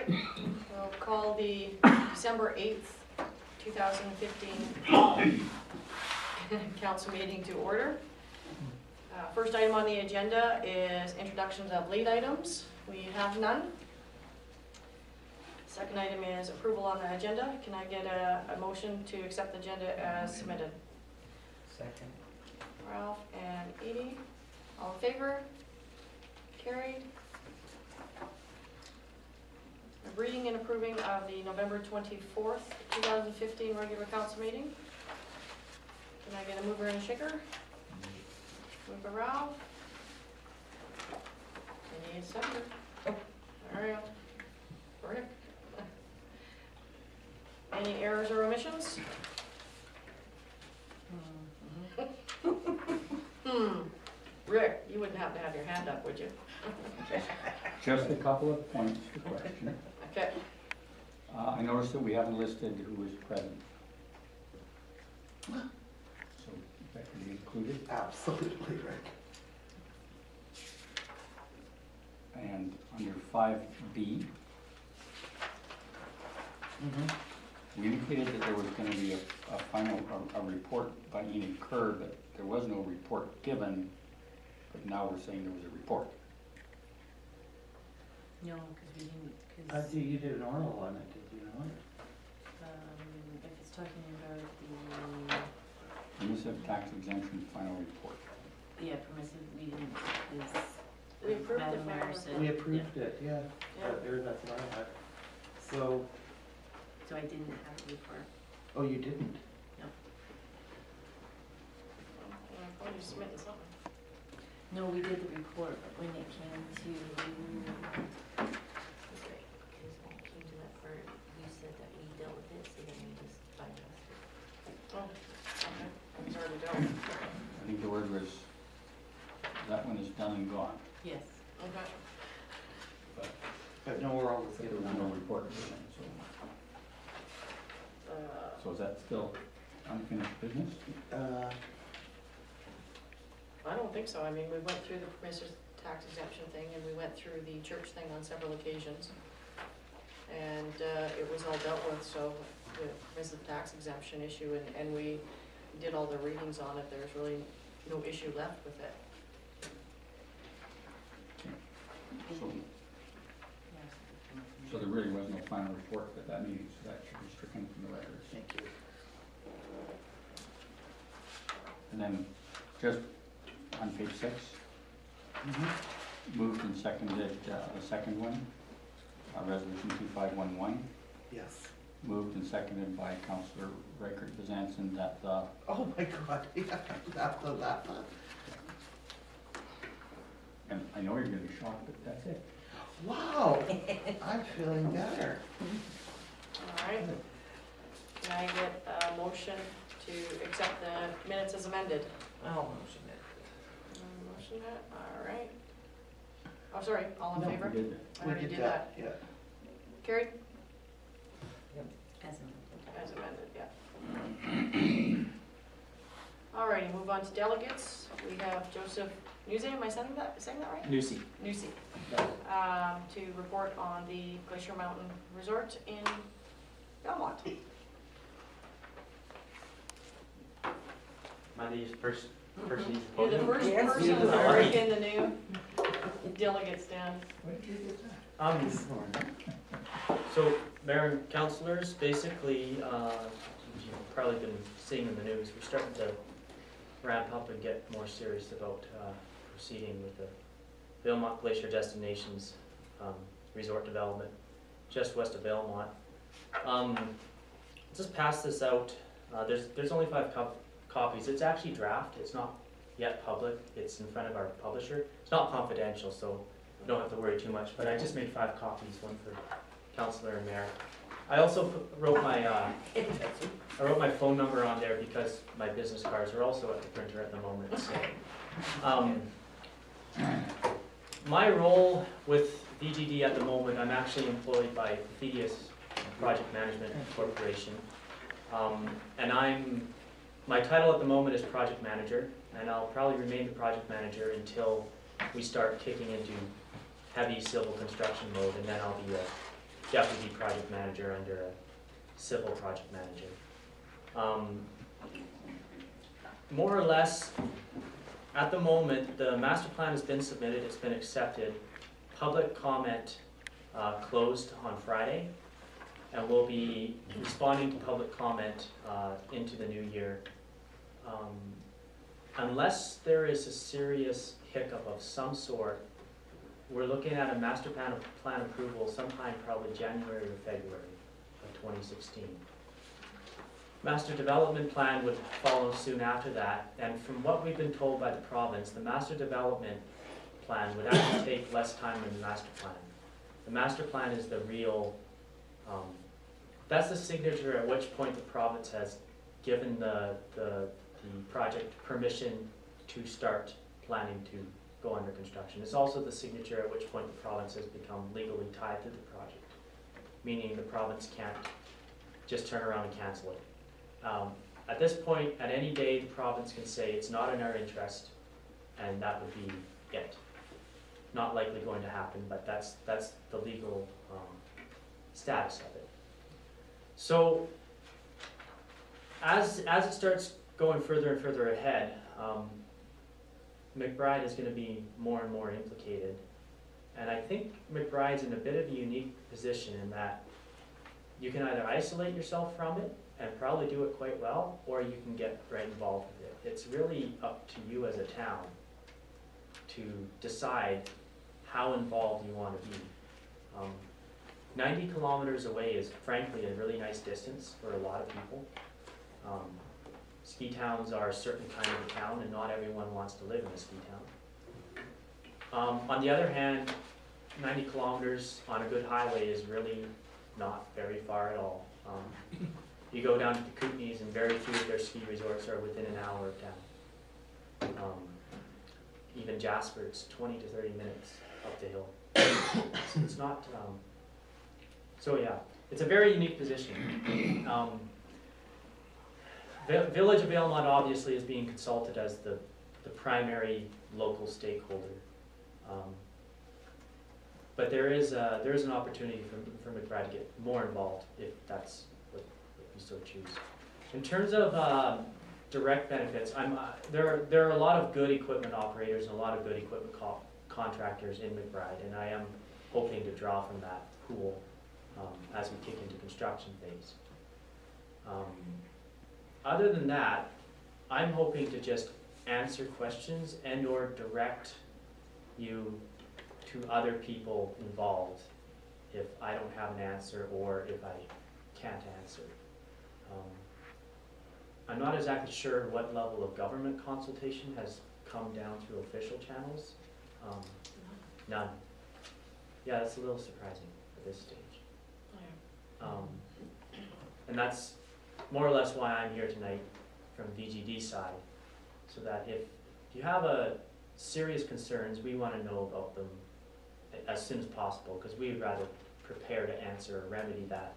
right, we'll call the December 8th, 2015 council meeting to order. First item on the agenda is introductions of lead items. We have none. Second item is approval on the agenda. Can I get a motion to accept the agenda as submitted? Second. Ralph and Edie, all in favor? Carried. Reading and approving of the November 24th, 2015 regular council meeting. Can I get a mover and a shaker? Mover Ralph. I need a second. All right. Rick. Any errors or omissions? Rick, you wouldn't have to have your hand up, would you? Just a couple of points to question. Okay. I noticed that we haven't listed who is present. So that can be included. Absolutely, Rick. And under 5B, we indicated that there was going to be a final report by Enid Kerr, but there was no report given, but now we're saying there was a report. No, because we didn't, I because see you did an oral on it, did you not? if it's talking about Permissive tax exemption final report. permissive, we didn't, because We approved the Madam Mayor final said. We approved it, yeah. Yeah. That's what I had. So, So I didn't have a report. oh, you didn't? No. Oh, you submitted something. No, we did the report, but when it came to, because when it came to that part, you said that we dealt with it, so then we just bypassed it. Oh, okay. It's already done. I think the word was, that one is done and gone. Yes. Okay. But no oral was There given. was no report given, so is that still unfinished business? I don't think so. I mean, we went through the permissive tax exemption thing, and we went through the church thing on several occasions. And it was all dealt with, so the permissive tax exemption issue, and we did all the readings on it. There's really no issue left with it. So there really was no final report at that meeting, so that should be stricken from the records. Thank you. And then just on page 6, moved and seconded the second one, resolution 2511. Yes. Moved and seconded by Councillor Reichert Bezanson that the Oh my God, yeah, that one. and I know you're going to be shocked, but that's it. Wow, I'm feeling better. All right. Can I get a motion to accept the minutes as amended? I'll motion it. Motion it, all right. Oh, sorry, all in No, favor? We did. I already did that. Yeah. Carried? As amended. As amended, yeah. All righty, move on to delegates. We have Joseph Nuzzi, am I saying that right? Lucy. Nuzzi, to report on the Glacier Mountain Resort in Belmont. Am I the first person? You're the first Yes, person you to are. break in the new delegates down. When did you get that? So, Mayor and councillors, basically, you've probably been seeing in the news, we're starting to ramp up and get more serious about proceeding with the Valemount Glacier Destinations resort development just west of Valemount. Just pass this out. There's only 5 copies. It's actually draft. It's not yet public. It's in front of our publisher. It's not confidential, so you don't have to worry too much. But I just made 5 copies, one for councillor and mayor. I also wrote my phone number on there because my business cards are also at the printer at the moment. So, my role with VGD at the moment, I'm actually employed by Thedius Project Management Corporation, and my title at the moment is project manager, and I'll probably remain the project manager until we start kicking into heavy civil construction mode, and then I'll be deputy project manager under a civil project manager. More or less, at the moment, the master plan has been submitted, it's been accepted. Public comment closed on Friday, and we'll be responding to public comment into the new year. Unless there is a serious hiccup of some sort, we're looking at a master plan approval sometime probably January or February of 2016. Master development plan would follow soon after that, and from what we've been told by the province, the master development plan would actually take less time than the master plan. The master plan is the real, that's the signature at which point the province has given the project permission to start planning to go under construction. It's also the signature at which point the province has become legally tied to the project, meaning the province can't just turn around and cancel it. At this point, at any day, the province can say it's not in our interest, and that would be it. Not likely going to happen, but that's the legal status of it. So, as it starts going further and further ahead, McBride is going to be more and more implicated. And I think McBride's in a bit of a unique position in that you can either isolate yourself from it and probably do it quite well, or you can get right involved with it. It's really up to you as a town to decide how involved you want to be. 90 kilometers away is frankly a really nice distance for a lot of people. Ski towns are a certain kind of a town, and not everyone wants to live in a ski town. On the other hand, 90 kilometers on a good highway is really not very far at all. You go down to the Kootenays, and very few of their ski resorts are within an hour of town. Even Jasper, it's 20 to 30 minutes up the hill. So it's not, so yeah, it's a very unique position. Village of Valemont obviously is being consulted as the primary local stakeholder. But there is an opportunity for McBride to get more involved if that's what you so choose. In terms of direct benefits, there are a lot of good equipment operators and a lot of good equipment contractors in McBride, and I am hoping to draw from that pool as we kick into construction phase. Other than that, I'm hoping to just answer questions and or direct you to other people involved if I don't have an answer or if I can't answer. I'm not exactly sure what level of government consultation has come down through official channels. None. Yeah, that's a little surprising at this stage. And that's more or less why I'm here tonight from VGD side, so that if you have serious concerns, we want to know about them as soon as possible, because we'd rather prepare to answer or remedy that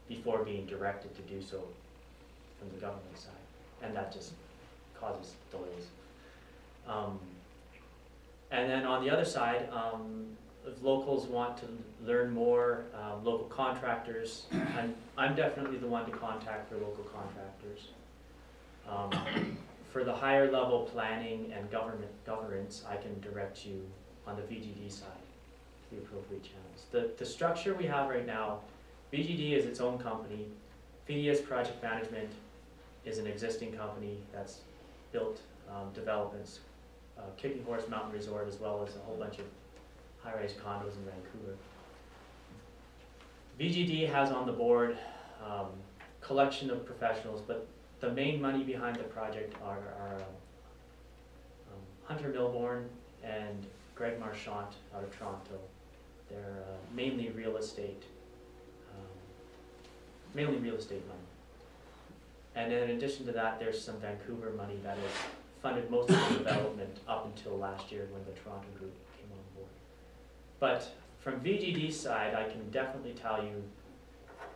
before being directed to do so from the government side, and that just causes delays. And then on the other side, if locals want to learn more, local contractors, I'm definitely the one to contact for local contractors. For the higher level planning and governance, I can direct you on the VGD side to the appropriate channels. The structure we have right now, VGD is its own company. VDS Project Management is an existing company that's built developments, Kicking Horse Mountain Resort, as well as a whole bunch of high-rise condos in Vancouver. VGD has on the board collection of professionals, but the main money behind the project are Hunter Milbourne and Greg Marchant out of Toronto. They're mainly real estate money. And then in addition to that, there's some Vancouver money that has funded most of the development up until last year when the Toronto group came on board. But from VGD's side, I can definitely tell you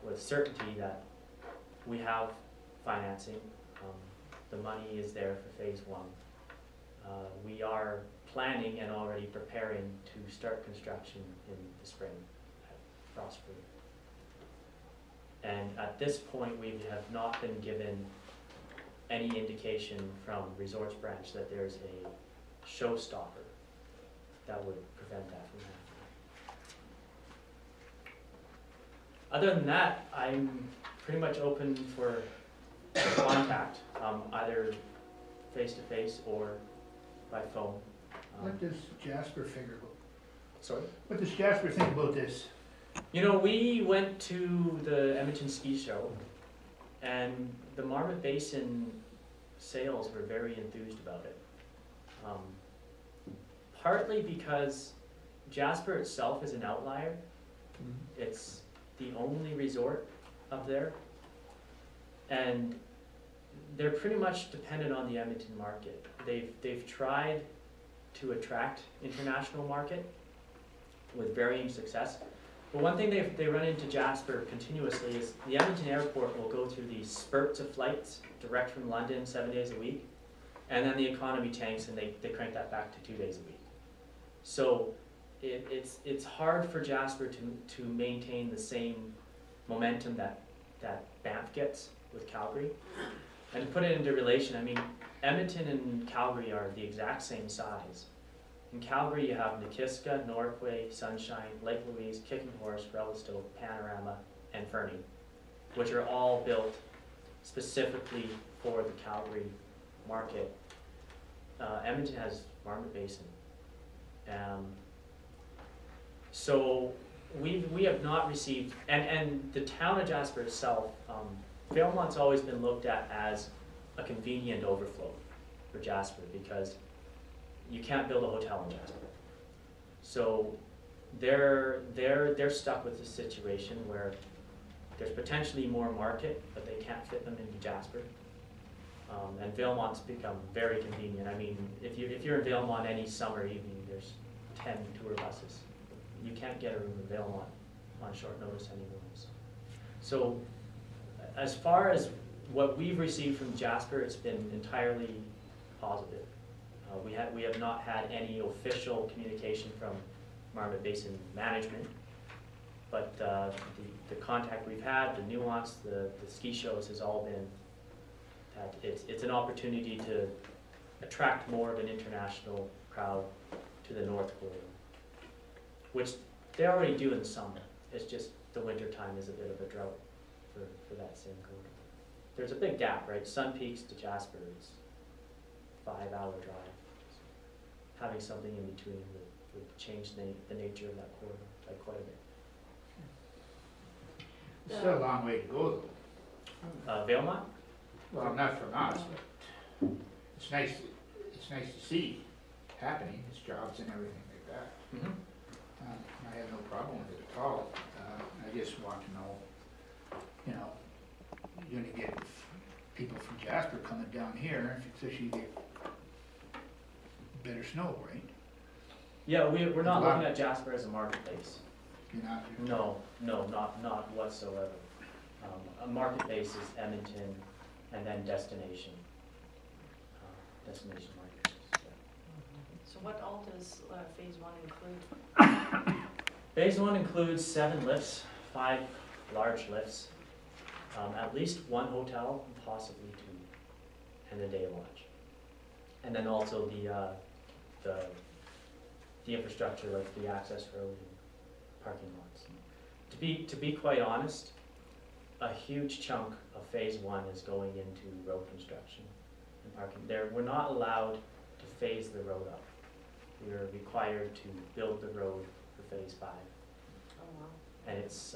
with certainty that we have financing. The money is there for phase one. We are planning and already preparing to start construction in the spring at Frostford. And at this point, we have not been given any indication from Resorts Branch that there's a showstopper that would prevent that from happening. Other than that, I'm pretty much open for contact, either face-to-face or by phone. What does Jasper figure about, Sorry? what does Jasper think about this? You know, we went to the Edmonton Ski Show, and the Marmot Basin sales were very enthused about it. Partly because Jasper itself is an outlier. It's the only resort up there, and they're pretty much dependent on the Edmonton market. They've tried to attract international market with varying success. But one thing they run into Jasper continuously is the Edmonton airport will go through these spurts of flights direct from London 7 days a week, and then the economy tanks and they crank that back to 2 days a week. So it's hard for Jasper to maintain the same momentum that Banff gets with Calgary. And to put it into relation, I mean, Edmonton and Calgary are the exact same size. In Calgary, you have Nikiska, Norquay, Sunshine, Lake Louise, Kicking Horse, Revelstoke, Panorama, and Fernie, which are all built specifically for the Calgary market. Edmonton has Marmot Basin. So we have not received, and the town of Jasper itself, Vailmont's always been looked at as a convenient overflow for Jasper because you can't build a hotel in Jasper. So they're stuck with this situation where there's potentially more market, but they can't fit them into Jasper. And Vailmont's become very convenient. I mean, if you're in Vailmont any summer evening, there's 10 tour buses. You can't get a room in Vailmont on short notice anymore. So as far as what we've received from Jasper, it's been entirely positive. We have not had any official communication from Marmot Basin management, but the contact we've had, the nuance, the ski shows has all been that it's an opportunity to attract more of an international crowd to the North Corridor, which they already do in the summer. It's just the winter time is a bit of a drought for that same corridor. There's a big gap, right? Sun Peaks to Jasper is a 5-hour drive. Having something in between would change the nature of that corridor by quite a bit. It's still a long way to go though. Vailmont? Well, not from us, but it's nice to see happening, it's jobs and everything like that. Mm-hmm. I have no problem with it at all. I just want to know, you know, you're gonna get people from Jasper coming down here, especially get better snow, right? Yeah, we're not looking at Jasper as a marketplace. You're not? No, not whatsoever. A marketplace is Edmonton and then destination markets. So what all does phase 1 include? Phase 1 includes 7 lifts, 5 large lifts, at least 1 hotel, and possibly 2, and a day lodge. And then also the infrastructure, like the access road and parking lots. To be quite honest, a huge chunk of phase 1 is going into road construction and parking. We're not allowed to phase the road up. We're required to build the road for phase 5. Oh, wow. And it's,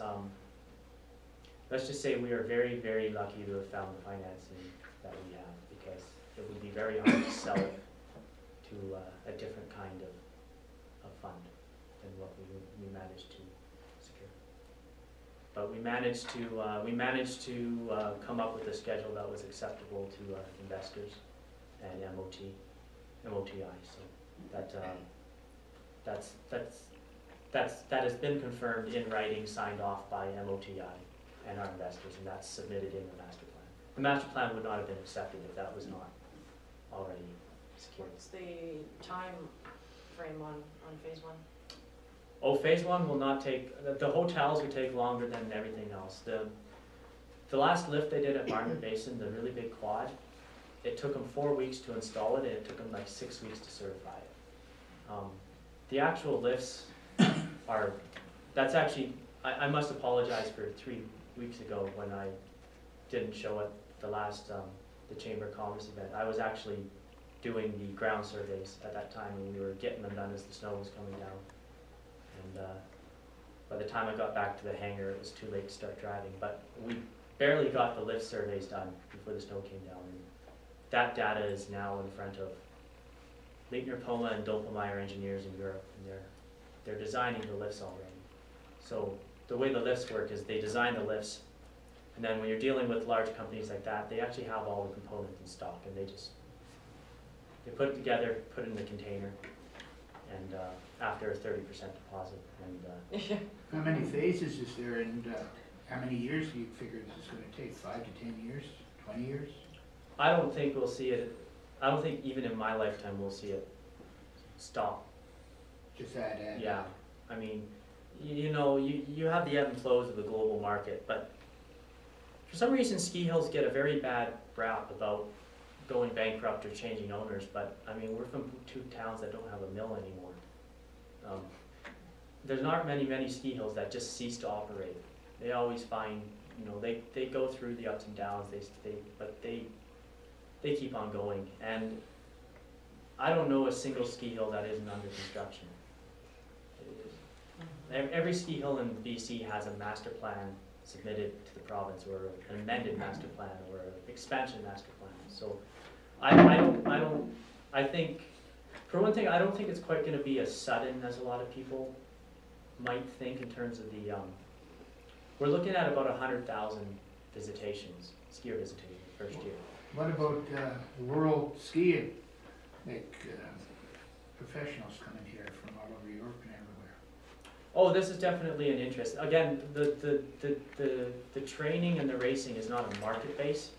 let's just say we are very, very lucky to have found the financing that we have, because it would be very hard to sell it to a different kind of fund than what we managed to secure. But we managed to come up with a schedule that was acceptable to investors and MOTI. So that has been confirmed in writing, signed off by MOTI and our investors, and that's submitted in the master plan. The master plan would not have been accepted if that was not already secured. What's the time frame on phase 1? Oh, phase 1 will not take, the hotels would take longer than everything else. The last lift they did at Margaret Basin, the really big quad, it took them 4 weeks to install it, and it took them like 6 weeks to certify it. The actual lifts are, that's actually, I must apologize for 3 weeks ago when I didn't show at the last, the Chamber of Commerce event. I was actually doing the ground surveys at that time, and we were getting them done as the snow was coming down. And by the time I got back to the hangar, it was too late to start driving, but we barely got the lift surveys done before the snow came down. And that data is now in front of Leitner Poma and Doppelmayr engineers in Europe, and they're designing the lifts already. So the way the lifts work is they design the lifts, and then when you're dealing with large companies like that, they actually have all the components in stock, and they put it together, put it in the container, and after a 30% deposit. And How many phases is there, and how many years do you figure this is gonna take? 5 to 10 years, 20 years? I don't think we'll see it. I don't think even in my lifetime we'll see it stop. Just that, Yeah, I mean, you know, you have the ebb and flows of the global market, but for some reason ski hills get a very bad rap about going bankrupt or changing owners, but I mean, we're from 2 towns that don't have a mill anymore. There's not many ski hills that just cease to operate. They always find, you know, they go through the ups and downs, but they keep on going. And I don't know a single ski hill that isn't under construction. Every ski hill in BC has a master plan submitted to the province, or an amended master plan, or an expansion master plan. So I think, for one thing, I don't think it's quite going to be as sudden as a lot of people might think in terms of the, we're looking at about 100,000 visitations, skier visitations first year. What about the world skiing, like professionals coming here from all over Europe and everywhere? Oh, this is definitely an interest. Again, the training and the racing is not a market base.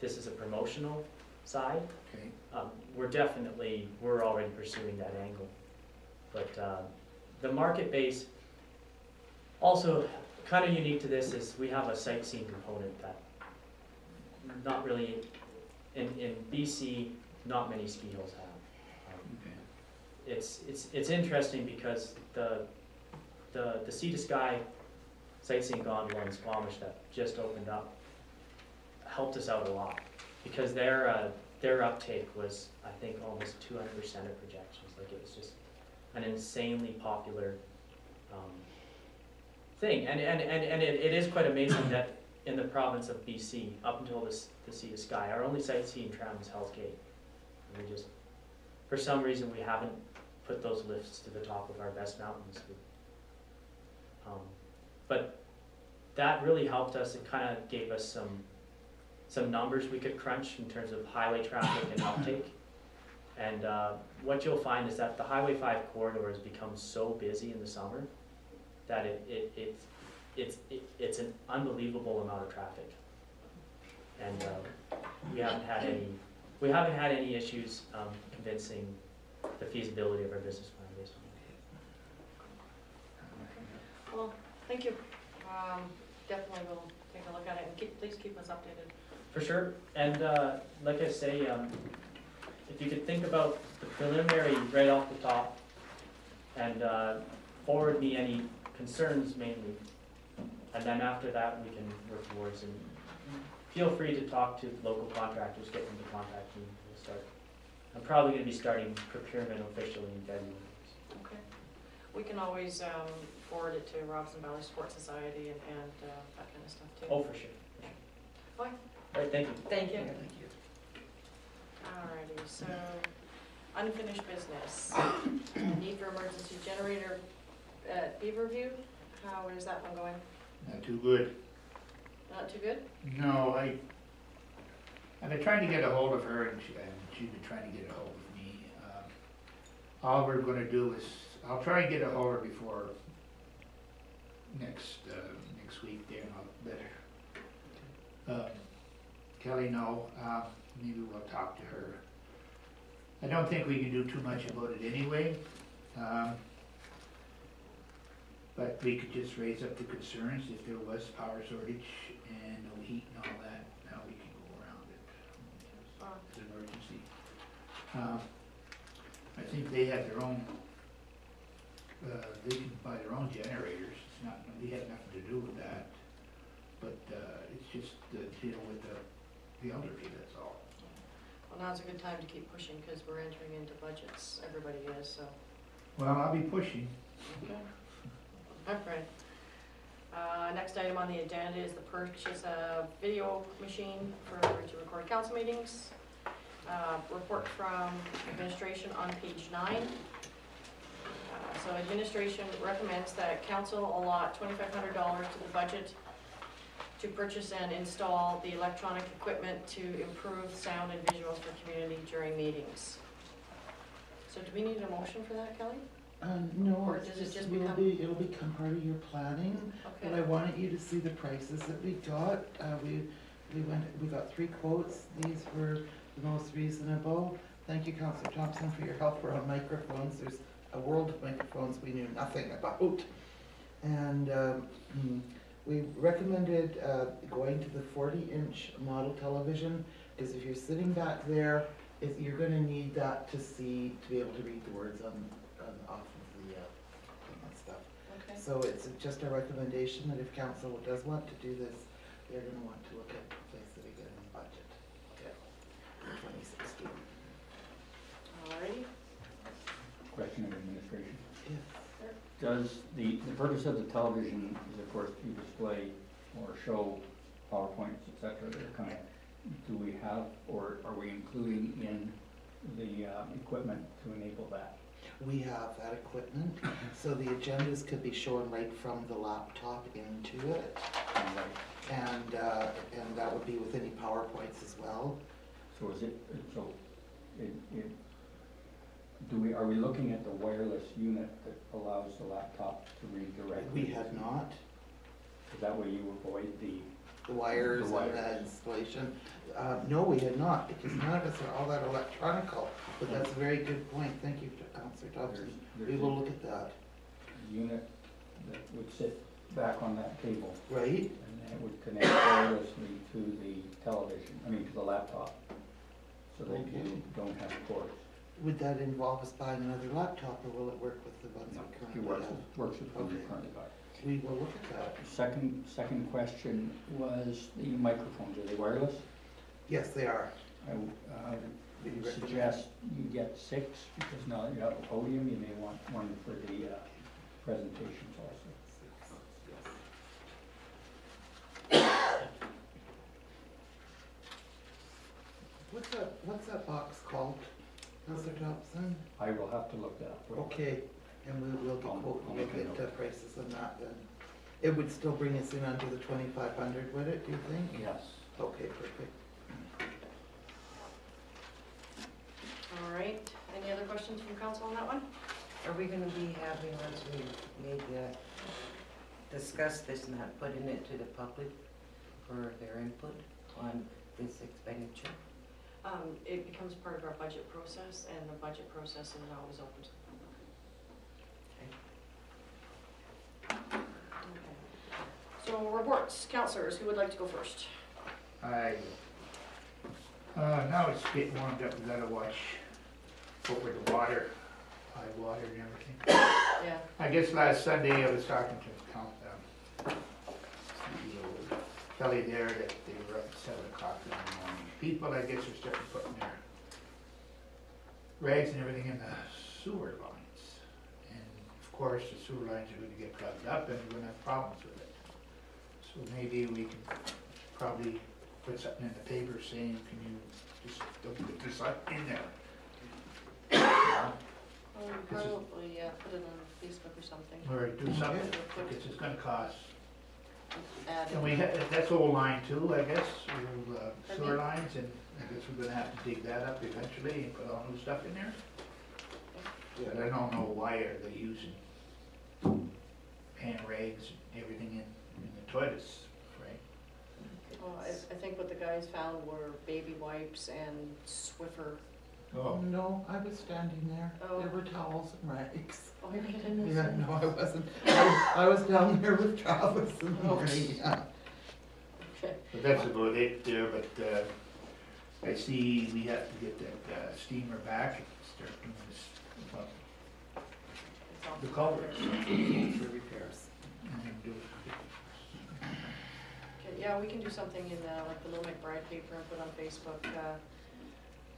This is a promotional side. Okay. We're already pursuing that angle. But the market base, also kind of unique to this, is we have a sightseeing component that not really, in BC, not many ski hills have. Okay. It's interesting because the Sea to Sky sightseeing gondola in Squamish that just opened up helped us out a lot, because their uptake was, I think, almost 200% of projections. Like, it was just an insanely popular thing, and it is quite amazing that in the province of BC, up until the Sea to Sky, our only sightseeing tram is Hell's Gate. And we just, for some reason, we haven't put those lifts to the top of our best mountains. But that really helped us. It kind of gave us some numbers we could crunch in terms of highway traffic and uptake. And what you'll find is that the Highway 5 corridor has become so busy in the summer that it's an unbelievable amount of traffic. And we haven't had any issues convincing the feasibility of our business plan based on Well, thank you. Definitely will take a look at it, and please keep us updated. that. For sure. And like I say, if you could think about the preliminary right off the top, and forward me any concerns mainly, and then after that we can work towards, and feel free to talk to local contractors, get them to contact me. We'll start. I'm probably going to be starting procurement officially in February. Okay. We can always forward it to Robson Valley Sports Society and that kind of stuff too. Oh, for sure. Fine. All right, thank you. Thank you. Thank you. Alrighty, so unfinished business. Need for emergency generator at Beaverview. How is that one going? Not too good. Not too good? No, I've been trying to get a hold of her, and she's been trying to get a hold of me. All we're gonna do is, I'll try and get a hold of her before next week there, and I'll let her, Kelly know. Maybe we'll talk to her. I don't think we can do too much about it anyway. But we could just raise up the concerns if there was power shortage and no heat and all that, now we can go around it. It's an emergency. I think they have their own, they can buy their own generators, it's not, we had nothing to do with that. But, it's just to deal with the elderly, that's all. Well, now's a good time to keep pushing, because we're entering into budgets, everybody is, so. Well, I'll be pushing. Okay. All right. Next item on the agenda is the purchase of video machine to record council meetings. Report from administration on page 9. So administration recommends that council allot $2,500 to the budget to purchase and install the electronic equipment to improve sound and visuals for community during meetings. So do we need a motion for that, Kelly? No, Or it's does it just, just it'll become part of your planning, but I Okay. wanted you to see the prices that we got. We got 3 quotes, these were the most reasonable. Thank you, Councillor Thompson, for your help around microphones. There's a world of microphones we knew nothing about. And we recommended going to the 40-inch model television, because if you're sitting back there, you're gonna need that to be able to read the words off of the thing and stuff. Okay. So it's just a recommendation that if council does want to do this, they're gonna want to look at the place that we get in the budget. For 2016. Alrighty. Question of administration. Yes. Does the purpose of the television is of course to display or show PowerPoints, et cetera, that kind of, do we have, or are we including in the equipment to enable that? We have that equipment, so the agendas could be shown right from the laptop into it, and that would be with any PowerPoints as well. So are we looking at the wireless unit that allows the laptop to read directly? We had not, Because that way you avoid the wires The and wires. the installation. No, we had not, because none of us are all that electronical, but that's a very good point, thank you, Councillor Thompson. We there's will look at that, a unit that would sit back on that table, right? and then it would connect wirelessly to the television, to the laptop, so that you Okay. don't have cords. Would that involve us buying another laptop, or will it work with the ones we It currently works, have? works with what you Okay. currently got. We will look at that. Second question was the microphones, are they wireless? Yes, they are. I would We recommend- suggest you get 6, because now that you have a podium, you may want one for the presentations also. What's that box called, Councillor Thompson? I will have to look that up. for you. Okay, and we'll get, I'll we'll make a get note. prices on that then. It would still bring us in under the 2,500, would it, do you think? Yes. Okay, perfect. All right. Any other questions from council on that one? Are we gonna be having, once we made discuss this and that, putting it to the public for their input on this expenditure? It becomes part of our budget process, and the budget process is always open to the public. Okay. So reports, councillors, who would like to go first? Now it's getting warmed up, we gotta watch over the water, high water and everything. Yeah. I guess last Sunday I was talking to CEO Kelly there, that they were up at 7 o'clock in the morning. People, I guess, are starting putting their rags and everything in the sewer lines. And of course, the sewer lines are gonna get plugged up and we're gonna have problems with it. So maybe we can probably put something in the paper saying, can you just don't put this in there? Well, we This is- probably put it on Facebook or something. Or do something, because it's gonna cost. Add And it. that's old line too, I guess, old sewer Okay. lines, and I guess we're gonna have to dig that up eventually and put all new stuff in there. But I don't know why are they using pan rags and everything in the toilets, right? Well, I think what the guys found were baby wipes and Swiffer Oh, No, I was standing there. Oh. There were towels and rags. Oh, my goodness. Yeah, no, I wasn't. I was down there with Travis and Marie, yeah. Okay. but that's about it there, but, I see we have to get that, steamer back and start doing this, It's all- the culverts. For repairs. and do- Okay, yeah, we can do something in, like the little McBride paper and put on Facebook,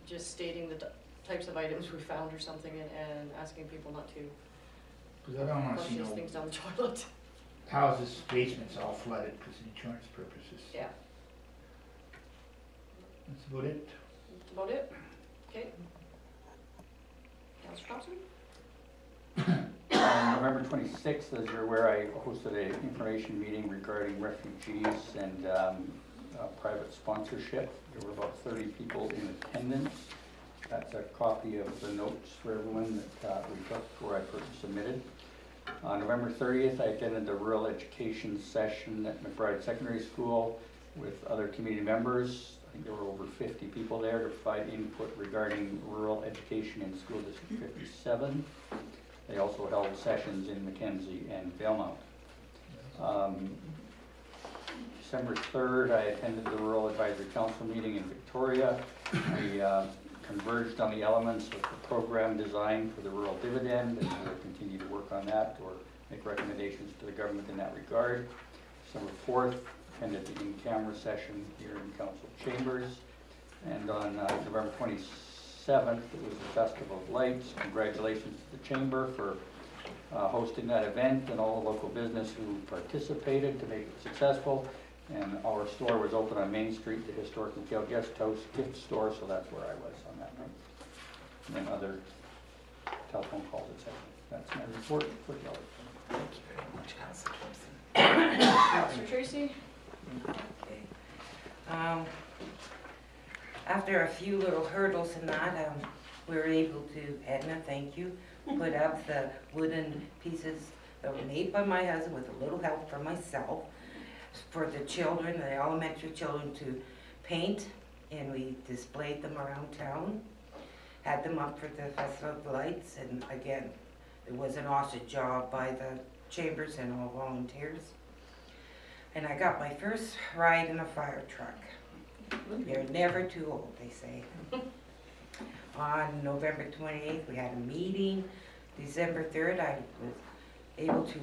just stating the types of items we found or something and asking people not to Cause I don't wanna flush see these no things down the toilet. houses, basements all flooded because of insurance purposes. Yeah, That's about it. that's about it. Okay. Councillor Thompson? On November 26th, as you're aware, I hosted an information meeting regarding refugees and private sponsorship. There were about 30 people in attendance. That's a copy of the notes for everyone that we took or I submitted. On November 30th, I attended the rural education session at McBride Secondary School with other community members. I think there were over 50 people there to provide input regarding rural education in School District 57. They also held sessions in Mackenzie and Belmont. December 3rd, I attended the Rural Advisory Council meeting in Victoria. We converged on the elements of the program design for the rural dividend, and we'll continue to work on that or make recommendations to the government in that regard. December 4th, attended the in-camera session here in Council Chambers. And on November 27th, it was the Festival of Lights. Congratulations to the Chamber for hosting that event and all the local business who participated to make it successful. And our store was open on Main Street, the historic McHale Guest House gift store, so that's where I was on that night. And then other telephone calls, etc. That's my report for the other. Thank you very much, Councillor Thompson. Councillor Tracy? Okay. After a few little hurdles in that, we were able to, Edna, thank you, put up the wooden pieces that were made by my husband with a little help from myself for the children, the elementary children to paint, and we displayed them around town. Had them up for the Festival of Lights, and again, it was an awesome job by the Chambers and all volunteers. And I got my first ride in a fire truck. You're never too old, they say. On November 28th, we had a meeting. December 3rd, I was able to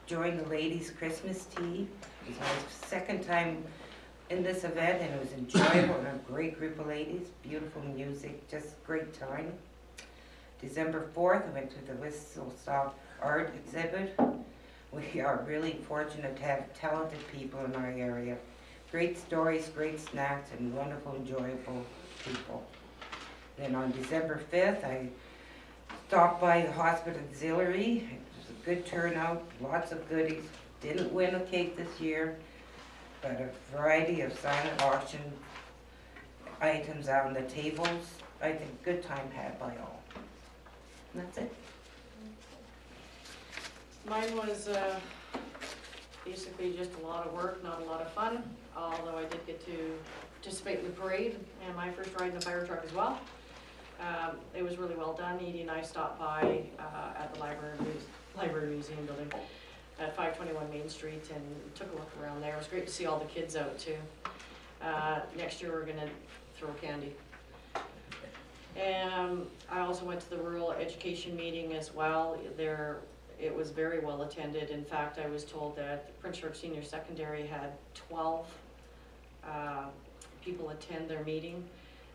join the ladies' Christmas tea. It was my second time in this event, and it was enjoyable, and a great group of ladies, beautiful music, just great time. December 4th, I went to the Whistle Stop Art Exhibit. We are really fortunate to have talented people in our area. Great stories, great snacks, and wonderful, enjoyable people. Then on December 5th, I stopped by the hospital auxiliary. It was a good turnout, lots of goodies. Didn't win a cake this year, but a variety of silent auction items out on the tables. I think good time had by all. And that's it. Mine was basically just a lot of work, not a lot of fun, although I did get to participate in the parade and my first ride in the fire truck as well. It was really well done. Edie and I stopped by at the library museum building at 521 Main Street and took a look around there. It was great to see all the kids out too. Next year we're gonna throw candy. And I also went to the rural education meeting as well. It was very well attended. In fact, I was told that Prince George Senior Secondary had 12 people attend their meeting.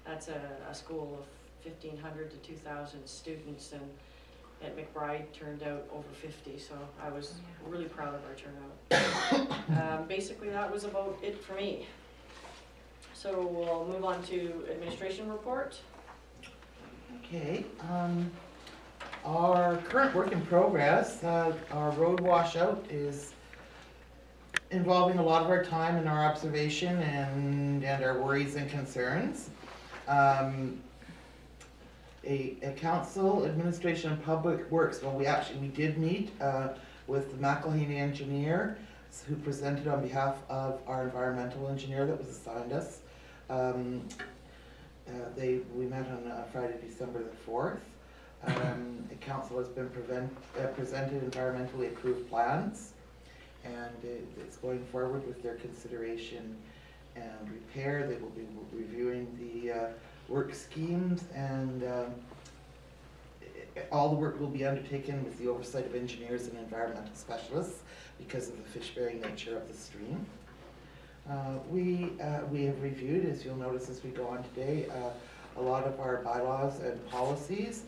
That's a school of 1,500 to 2,000 students, and at McBride turned out over 50, so I was really proud of our turnout. Basically, that was about it for me. So we'll move on to administration report. Okay, our current work in progress, our road washout is involving a lot of our time and our observation and our worries and concerns. A council, administration and public works, well, we did meet with the McElhaney engineer who presented on behalf of our environmental engineer that was assigned us. We met on Friday, December the 4th. The council has been presented environmentally approved plans, and it's going forward with their consideration and repair. They will be reviewing the work schemes, and all the work will be undertaken with the oversight of engineers and environmental specialists because of the fish-bearing nature of the stream. We have reviewed, as you'll notice as we go on today, a lot of our bylaws and policies,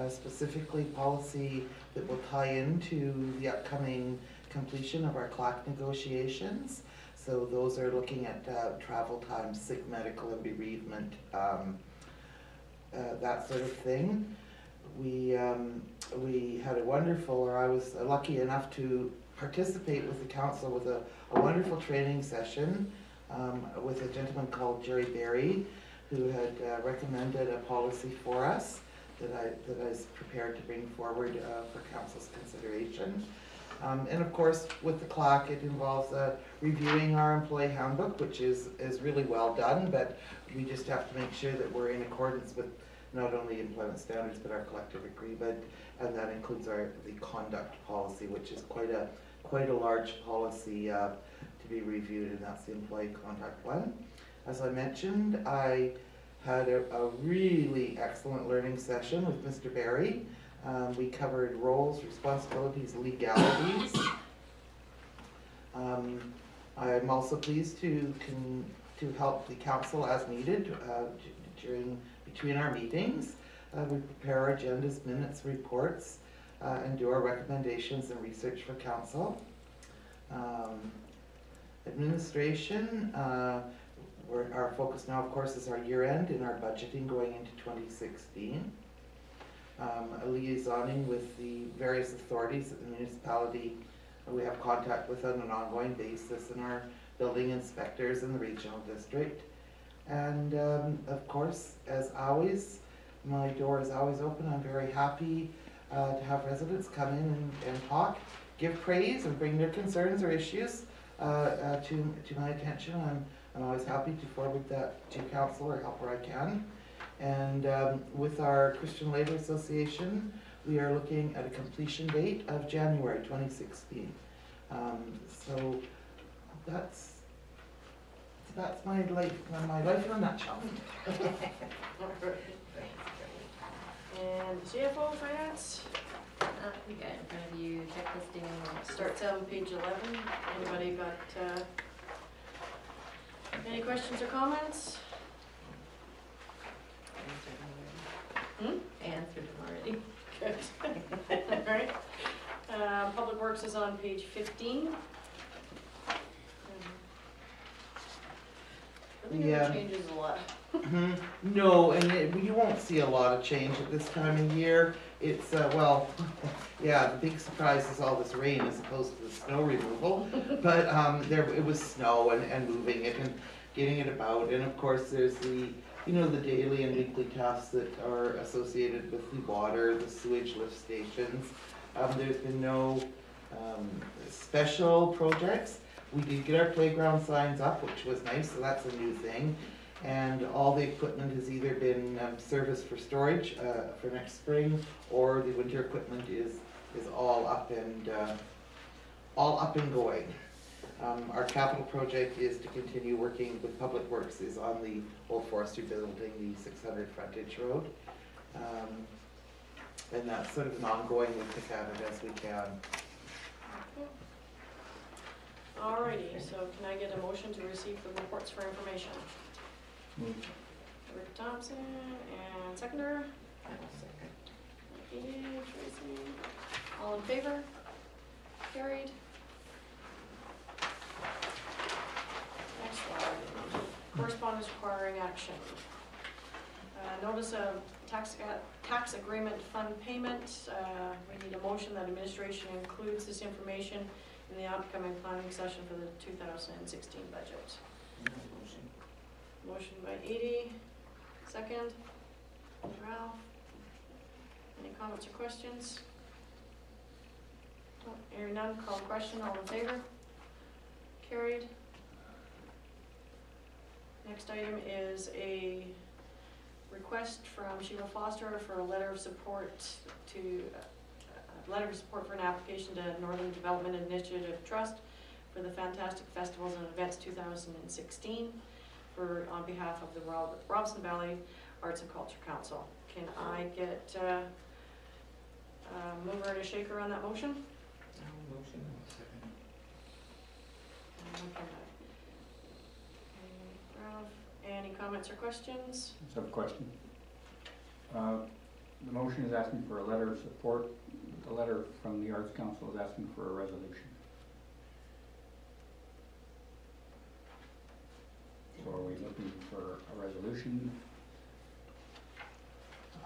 specifically policy that will tie into the upcoming completion of our CLAC negotiations. So those are looking at travel time, sick, medical, and bereavement, that sort of thing. We had a wonderful, or I was lucky enough to participate with the council with a wonderful training session with a gentleman called Jerry Berry, who had recommended a policy for us that I was prepared to bring forward for council's consideration. And of course, with the CLAC, it involves reviewing our employee handbook, which is really well done, but we just have to make sure that we're in accordance with not only employment standards, but our collective agreement, and that includes the conduct policy, which is quite a large policy to be reviewed, and that's the employee conduct one. As I mentioned, I had a really excellent learning session with Mr. Berry. We covered roles, responsibilities, legalities. I'm also pleased to help the council as needed between our meetings. We prepare our agendas, minutes, reports, and do our recommendations and research for council. Administration, our focus now, of course, is our year end and our budgeting going into 2016. Liaisoning with the various authorities at the municipality. We have contact with on an ongoing basis, and our building inspectors in the regional district. And of course, as always, my door is always open. I'm very happy to have residents come in and talk, give praise, and bring their concerns or issues to my attention. I'm always happy to forward that to council or help where I can. And with our Christian Labour Association, we are looking at a completion date of January 2016. So that's my life in a nutshell. And CFO finance We got in front of you, checklisting. starts out on page 11. Anybody got any questions or comments? Answered them already. Good. All right. Public Works is on page 15. Really Yeah. changes a lot. No, and you won't see a lot of change at this time of year. It's, well, yeah, the big surprise is all this rain as opposed to the snow removal. But it was snow and moving it and getting it about. And of course, there's the daily and weekly tasks that are associated with the water, the sewage lift stations. There's been no special projects. We did get our playground signs up, which was nice, so that's a new thing. And all the equipment has either been serviced for storage for next spring, or the winter equipment is all up and going. Our capital project is to continue working with Public Works, is on the Old Forestry building, the 600 frontage road. And that's sort of an ongoing look at it as we can. Alrighty, so can I get a motion to receive the reports for information? Rick Thompson and seconder. Tracy. All in favor? Carried. Next one, correspondence requiring action. Notice of tax agreement fund payment. We need a motion that administration includes this information in the upcoming planning session for the 2016 budget. Motion by Edie, second. Ralph. Any comments or questions? Oh, hearing none, call the question. All in favor? Carried. Next item is a request from Sheila Foster for a letter of support to, letter of support for an application to Northern Development Initiative Trust for the Fantastic Festivals and Events 2016 for, on behalf of the Robson Valley Arts and Culture Council. Can I get a mover and a shaker on that motion? Motion. Okay. Ralph, any comments or questions? Just have a question. The motion is asking for a letter of support. The letter from the Arts Council is asking for a resolution. So are we looking for a resolution?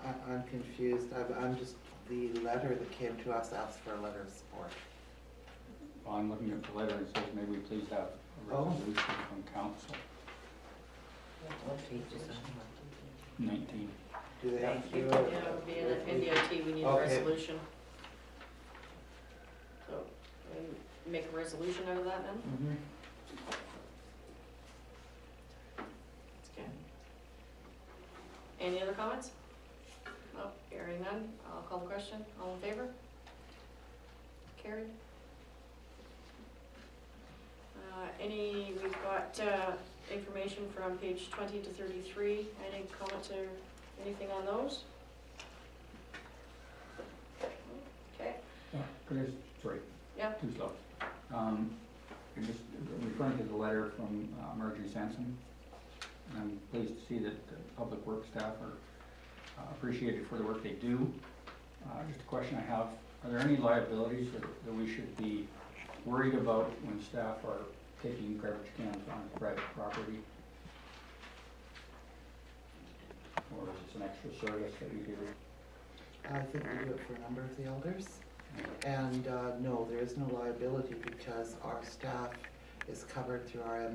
I'm confused. I'm just, the letter that came to us asked for a letter of support. I'm looking at the letter and says, may we please have a resolution from council. What page is that? 19. Do they have Thank to you. do Yeah, it? it would be an NDIT, we need a Okay. resolution. So, we make a resolution out of that then? Mhm. Okay. Any other comments? No, hearing none, I'll call the question, all in favor? Carried. We've got, information from page 20 to 33, any comments or anything on those? Okay, Sorry. Yeah. Too slow. I'm just referring to the letter from Marjorie Sampson. And I'm pleased to see that the public works staff are appreciated for the work they do. Just a question I have, are there any liabilities that we should be worried about when staff are taking garbage cans on private property? Or is this an extra service that we do? I think we do it for a number of the elders. And no, there is no liability because our staff is covered through our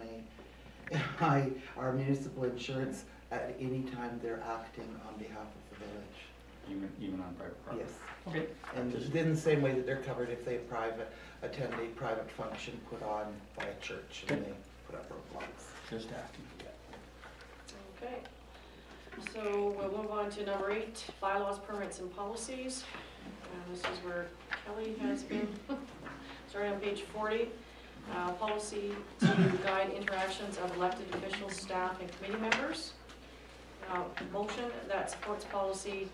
our municipal insurance at any time they're acting on behalf of the village. Even on private property? Yes. Okay. And in the same way that they're covered if they attend a private function put on by a church and they put up roadblocks. Just asking. okay. So we'll move on to number 8, bylaws, permits, and policies. And this is where Kelly has been, starting on page 40. Policy to guide interactions of elected officials, staff, and committee members. Motion that supports policy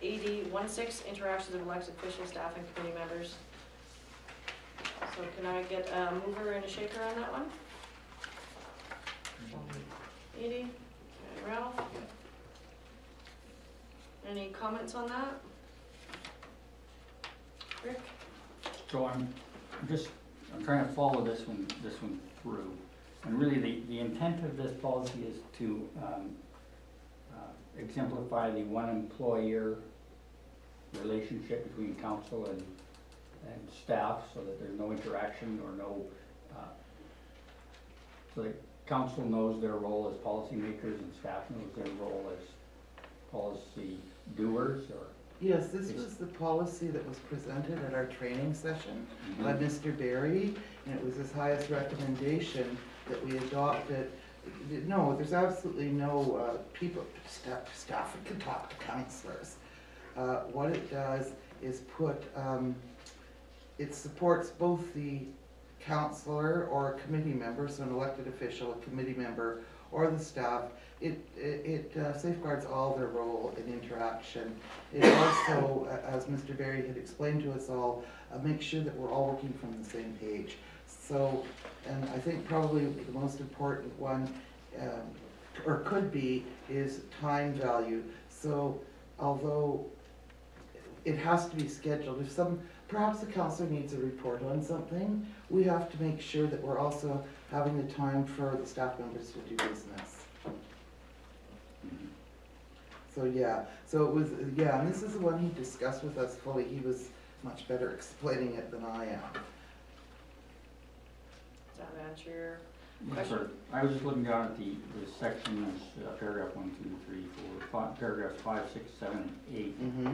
AD16, interactions of elected officials, staff, and committee members. So can I get a mover and a shaker on that one? Edie, okay, Ralph? Any comments on that? Rick? So I'm trying to follow this one through. And really the intent of this policy is to exemplify the one employer relationship between council and staff so that there's no interaction or no, so that council knows their role as policymakers and staff knows their role as policy doers or. Yes, this was the policy that was presented at our training session by Mr. Berry, and it was his highest recommendation that we adopt it. No, there's absolutely no staff can talk to councillors. What it does is it supports both the councillor or a committee member, so an elected official, a committee member, or the staff. It safeguards all their role in interaction. It also, as Mr. Berry had explained to us all, makes sure that we're all working from the same page. So, and I think probably the most important one, or could be, is time value. So, although it has to be scheduled, if perhaps the councillor needs a report on something, we have to make sure that we're also having the time for the staff members to do business. So yeah, so it was, yeah, and this is the one he discussed with us fully. He was much better explaining it than I am. Does that answer your Yes, question? sir. I was just looking down at the sections, paragraph 1, 2, 3, 4, paragraphs 5, 6, 7, and 8. Mm-hmm.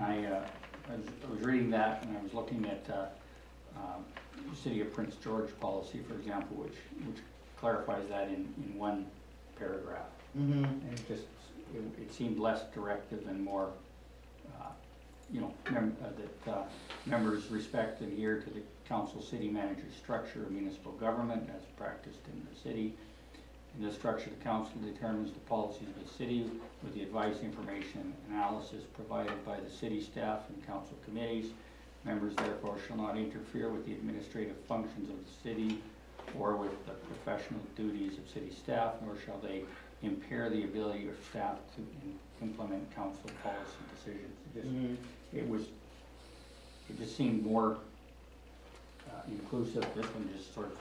And I was reading that and I was looking at City of Prince George policy, for example, which clarifies that in one paragraph. Mm-hmm. And it just it seemed less directive and more, that members respect and adhere to the council city manager structure of municipal government as practiced in the city. In this structure, the council determines the policies of the city with the advice, information, and analysis provided by the city staff and council committees. Members therefore shall not interfere with the administrative functions of the city or with the professional duties of city staff, nor shall they impair the ability of staff to implement council policy decisions. It just seemed more inclusive. This one just sort of,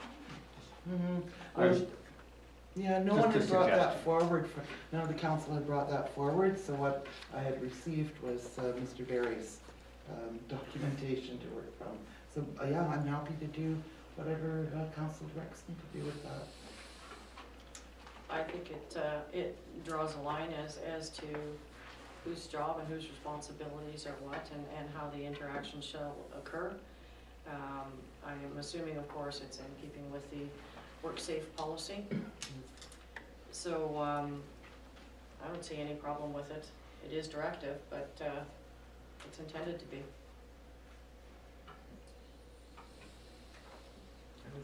I was, Yeah, no Just one a had brought that suggestion. forward, none of the council had brought that forward, so what I had received was Mr. Barry's documentation to work from. So, yeah, I'm happy to do whatever council directs me to do with that. I think it draws a line as to whose job and whose responsibilities are what, and how the interaction shall occur. I am assuming, of course, it's in keeping with the work safe policy. So, I don't see any problem with it. It is directive, but, it's intended to be.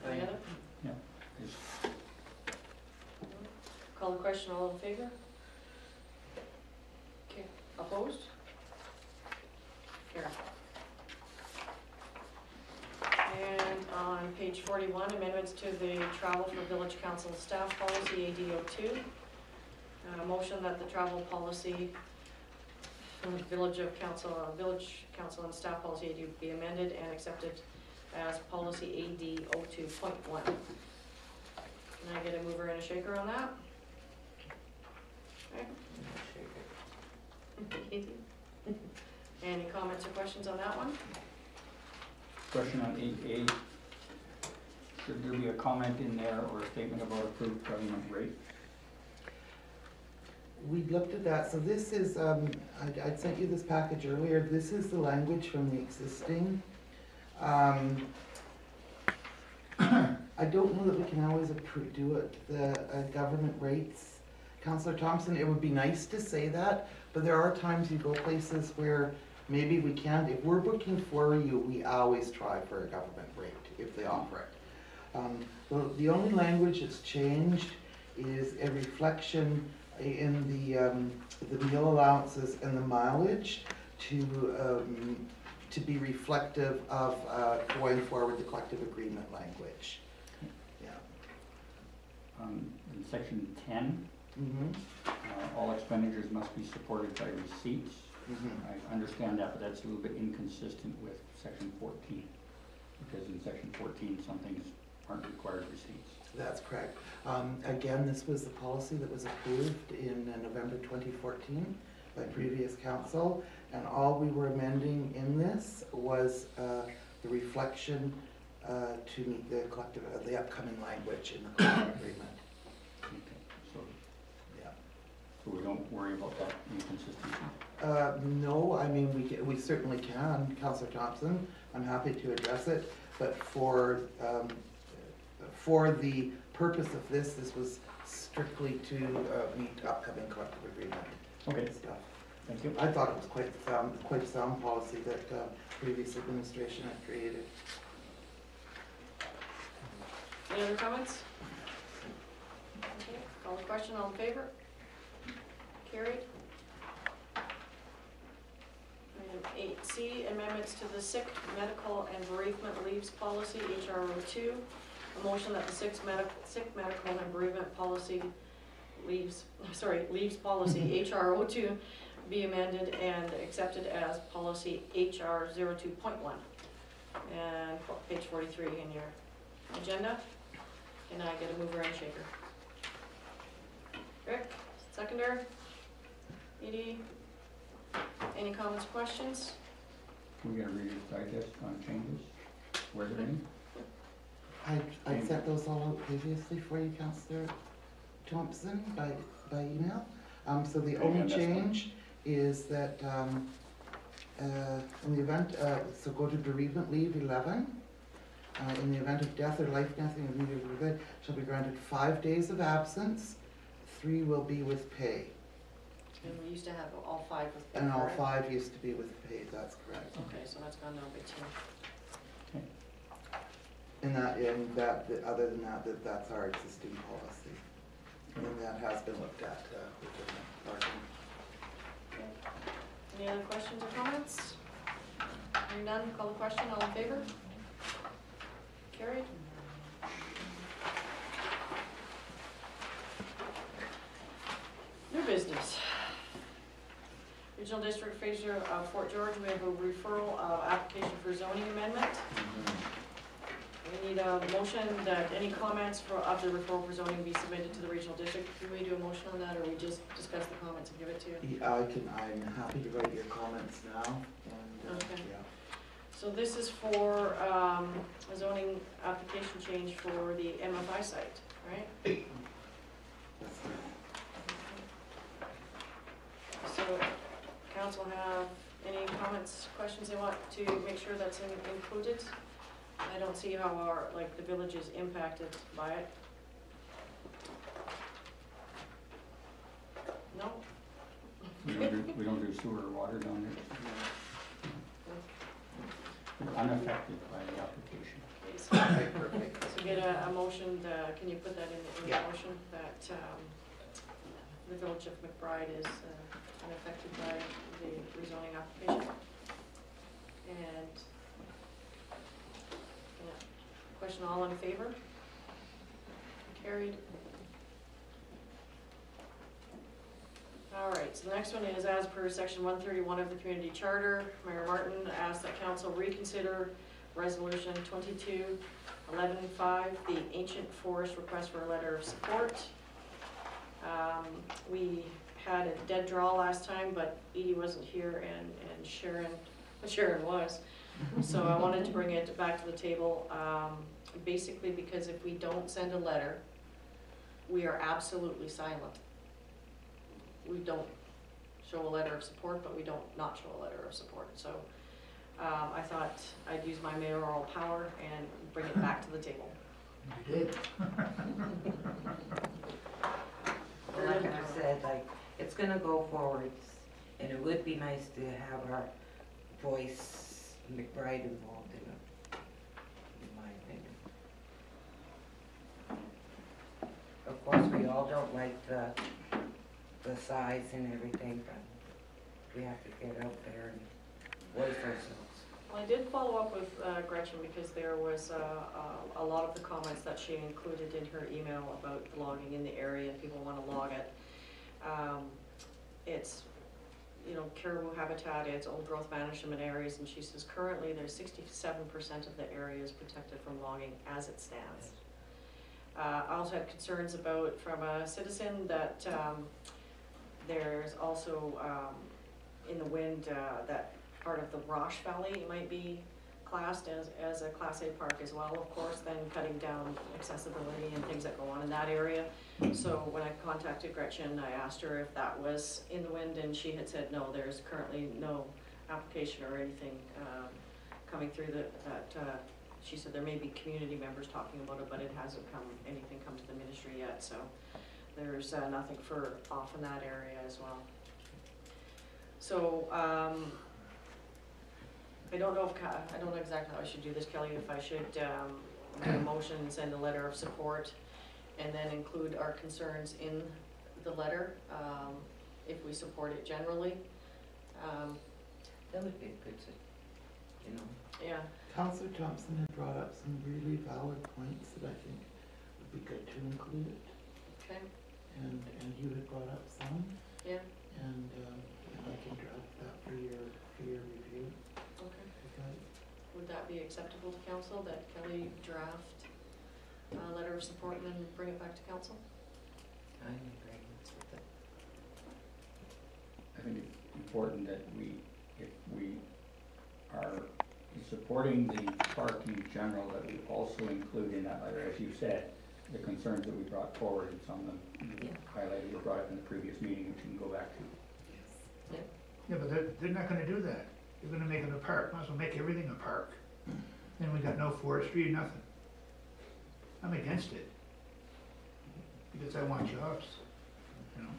Any other? yeah, just Call the question, all in favor? Okay, opposed? Carried. And on page 41, amendments to the travel for village council staff policy, AD02. Motion that the travel policy from the village council and staff policy AD be amended and accepted as policy AD02.1. Can I get a mover and a shaker on that? Okay. Any comments or questions on that one? question on 8A. Should there be a comment in there or a statement about approved government rate? We looked at that, so this is, I'd sent you this package earlier, this is the language from the existing. I don't know that we can always do it, the government rates. Councillor Thompson, it would be nice to say that, but there are times you go places where maybe we can't. If we're booking for you, we always try for a government rate if they offer it. The only language that's changed is a reflection in the meal allowances and the mileage to be reflective of going forward the collective agreement language. Yeah. In section 10, all expenditures must be supported by receipts. I understand that, but that's a little bit inconsistent with section 14, because in section 14, some things aren't required receipts. That's correct. Again, this was the policy that was approved in November 2014 by previous council, and all we were amending in this was the reflection to meet the collective, the upcoming language in the collective agreement. Okay, so, Yeah. so we don't worry about that inconsistency? No, I mean, we certainly can, Councillor Thompson. I'm happy to address it, but for the purpose of this was strictly to meet upcoming collective agreement stuff. Thank you. I thought it was quite a sound policy that previous administration had created. Any other comments? Okay, call the question, all in favor? Carried. Item 8C, amendments to the sick, medical, and bereavement leaves policy, HRO2. A motion that the sick, medical, and bereavement policy leaves policy, HRO2, be amended and accepted as policy HR02.1. And page 43 in your agenda. Can I get a mover and shaker? Rick, seconder? Edie? Any comments or questions? Can we get a reader's digest on changes? Were there any? I sent those all out previously for you, Councillor Thompson, by email. So the only change is that in the event, so go to bereavement leave 11. In the event of death or life-threatening immediate event, shall be granted 5 days of absence. 3 will be with pay. And we used to have all 5 with And all McBride. 5 used to be with paid, that's correct. Okay, so that's gone down by 2. And other than that, that's our existing policy. And that has been looked at within the parking. Any other questions or comments? Hearing none, call the question, all in favor? Carried. New business. Regional District Fraser of Fort George, we have a referral application for zoning amendment. We need a motion that any comments of the referral for zoning be submitted to the regional district. Can we do a motion on that, or we just discuss the comments and give it to you? I'm happy to write your comments now, and, Okay. yeah. So this is for a zoning application change for the MFI site, right? That's good. So, council have any comments, questions they want to make sure that's included? I don't see how the village is impacted by it. No? We don't do sewer or water down there. We're unaffected by the application. Okay, so, Right, perfect. so get a motion, can you put that in the Yeah. motion, that the village of McBride is unaffected by the rezoning application? And, yeah, question, all in favor? Carried. All right, so the next one is, as per section 131 of the community charter, Mayor Martin asks that council reconsider resolution 22-11-5, the ancient forest request for a letter of support. We had a dead draw last time, but Edie wasn't here and Sharon was. So I wanted to bring it back to the table, basically because if we don't send a letter, we are absolutely silent. We don't show a letter of support, but we don't not show a letter of support. So I thought I'd use my mayoral power and bring it back to the table. You did. Well, like I said, it's gonna go forward, and it would be nice to have our voice, McBride, involved in it, in my opinion. Of course, we all don't like the size and everything, but we have to get out there and voice ourselves. Well, I did follow up with Gretchen because there was a lot of the comments that she included in her email about logging in the area, and people want to log it. It's, caribou habitat, it's old growth management areas, and she says currently there's 67% of the area is protected from logging as it stands. I also had concerns from a citizen that there's also in the wind that part of the Roche Valley might be classed as a Class A park as well, of course, then cutting down accessibility and things that go on in that area. So when I contacted Gretchen, I asked her if that was in the wind, and she had said no, there's currently no application or anything coming through that she said there may be community members talking about it, but it hasn't anything come to the ministry yet, so there's nothing for off in that area as well. So I don't know exactly how I should do this, Kelly, if I should do a motion and send a letter of support and then include our concerns in the letter, if we support it generally. That would be a good, Yeah, Councillor Thompson had brought up some really valid points that I think would be good to include. okay, And you had brought up some, yeah, and I can draft that for your review. okay. Okay. Would that be acceptable to council, that Kelly draft a letter of support and then bring it back to council? I'm in agreement with it. I think it's important that if we are supporting the park in general, that we also include in that letter, as you said, the concerns that we brought forward, and some of them you highlighted or brought up in the previous meeting, which you can go back to. Yes. Yeah, but they're not gonna do that. They're gonna make it a park. Might as well make everything a park. Then we got no forestry, nothing. I'm against it. Because I want jobs, you know.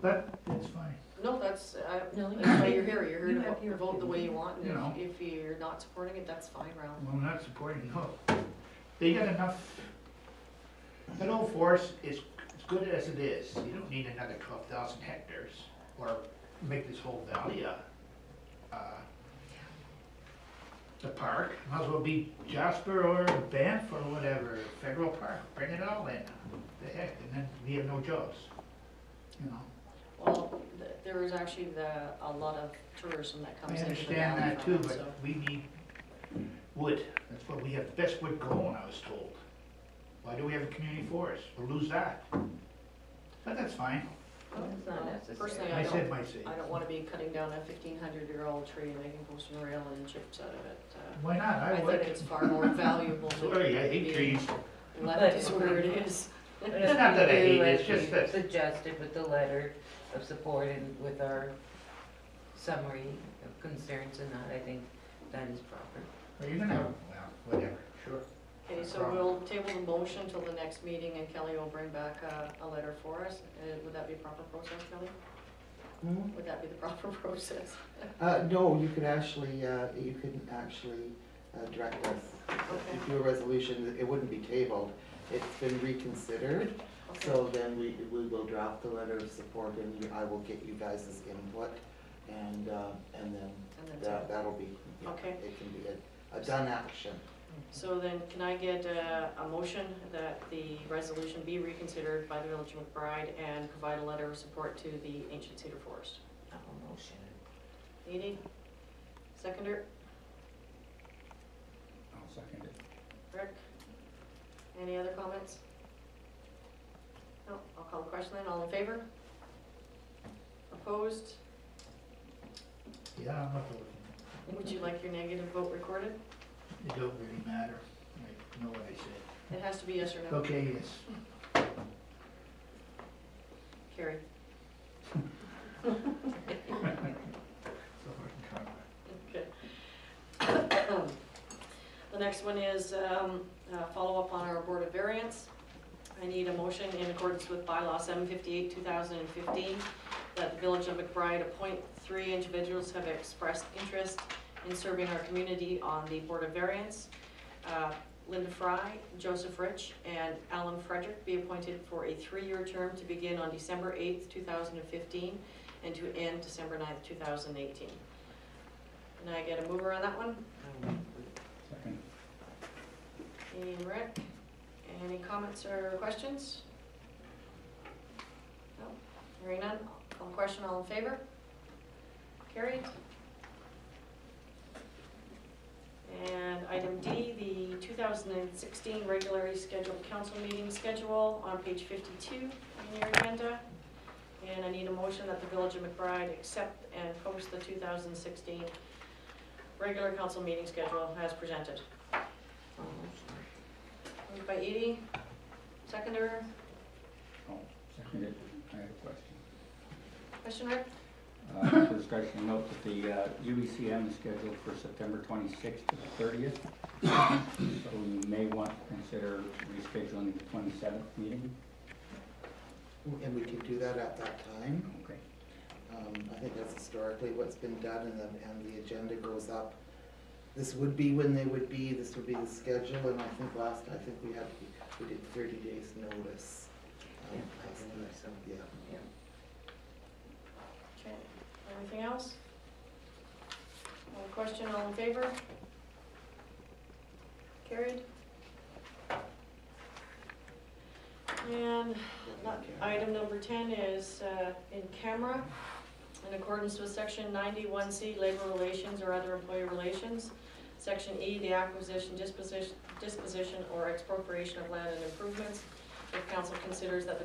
But it's fine. No, that's, No, that's why you're here, you're you here have to your vote the way you opinion. want, You know. and if you're not supporting it, that's fine, Ralph. Well, I'm not supporting, no. They got enough, that old forest is as good as it is. You don't need another 12,000 hectares or make this whole valley a park. Might as well be Jasper or Banff or whatever, federal park. Bring it all in. The heck, and then we have no jobs, you know. Well, there is actually a lot of tourism that I comes into the understand valley that from too, it, so. but we need wood. That's what we have, the best wood going, I was told. Why do we have a community forest? We'll lose that. But that's fine. It's not necessary. Personally, I said my say. I don't wanna be cutting down a 1,500-year-old tree and making post and rail and chips out of it. Why not? I I think would. it's far more valuable to Sorry, I hate be trees. left is where it is. But It's if not we that I do, hate it, as it's just we that- Suggested with the letter of support and with our summary of concerns and that, I think that is proper. Well, you're gonna have, well, whatever, sure. Okay, so we'll table the motion till the next meeting and Kelly will bring back a letter for us. Would that be proper process, Kelly? Hmm? Would that be the proper process? No, you could actually, direct us, Okay. do a resolution, it wouldn't be tabled. It's been reconsidered, Okay. so then we will draft the letter of support and I will get you guys' input and then And then that'll be, yeah, Okay. it can be a done action. So then, can I get a motion that the resolution be reconsidered by the Village of McBride and provide a letter of support to the ancient cedar forest? A motion. Edie? Seconder? I'll second it. Rick? Any other comments? No, I'll call the question then. All in favor? Opposed? Yeah, I'm not voting. Would you like your negative vote recorded? It don't really matter. I know what I said. It has to be yes or no. Okay, yes. Carrie? So I can comment. Okay. The next one is follow up on our Board of Variance. I need a motion in accordance with bylaw 758, 2015, that the Village of McBride appoint 3 individuals who have expressed interest in serving our community on the Board of Variance. Linda Fry, Joseph Rich, and Alan Frederick be appointed for a 3-year term to begin on December 8th, 2015, and to end December 9th, 2018. Can I get a mover on that one? Second. And Rick, any comments or questions? No, hearing none, call the question, all in favor? Carried. And item D, the 2016 regularly scheduled council meeting schedule on page 52 in your agenda. And I need a motion that the Village of McBride accept and post the 2016 regular council meeting schedule as presented. Moved by Edie, seconder, Oh, second it. I have a question. question, Rick? For discussion, note that the UBCM is scheduled for September 26th to the 30th. So you may want to consider rescheduling the 27th meeting. And we could do that at that time. Okay. I think that's historically what's been done and the agenda goes up. This would be when they would be, this would be the schedule, and I think we did 30 days notice. Yeah, I believe so. Yeah. Okay, anything else? All question, all in favor? Carried. And item number 10 is in camera. In accordance with section 91C, labor relations or other employee relations. Section E, the acquisition, disposition, or expropriation of land and improvements. If council considers that the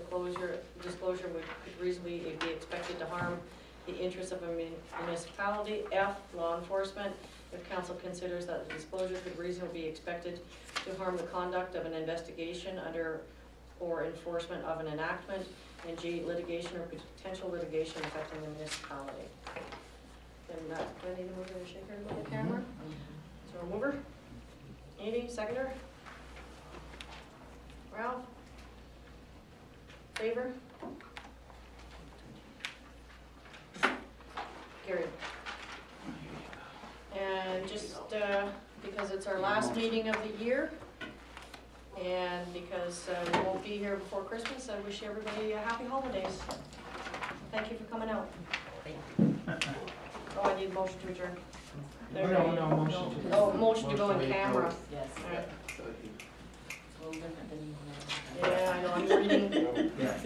disclosure could reasonably be expected to harm the interests of a municipality. F, law enforcement. If council considers that the disclosure could reasonably be expected to harm the conduct of an investigation under or enforcement of an enactment. And G, litigation or potential litigation affecting the municipality. Then do I need to move the shaker to the camera? So a mover? Edie, seconder? Ralph? Favor? carried. And just, because it's our last meeting of the year, and because we won't be here before Christmas, I wish everybody a happy holidays. Thank you for coming out. Thank you. Oh, I need a motion to adjourn. No, motion to. Oh, motion to go in Motion to camera. close. Yes, Alright. it's a little different than. Yeah, I know, I'm reading. Yeah.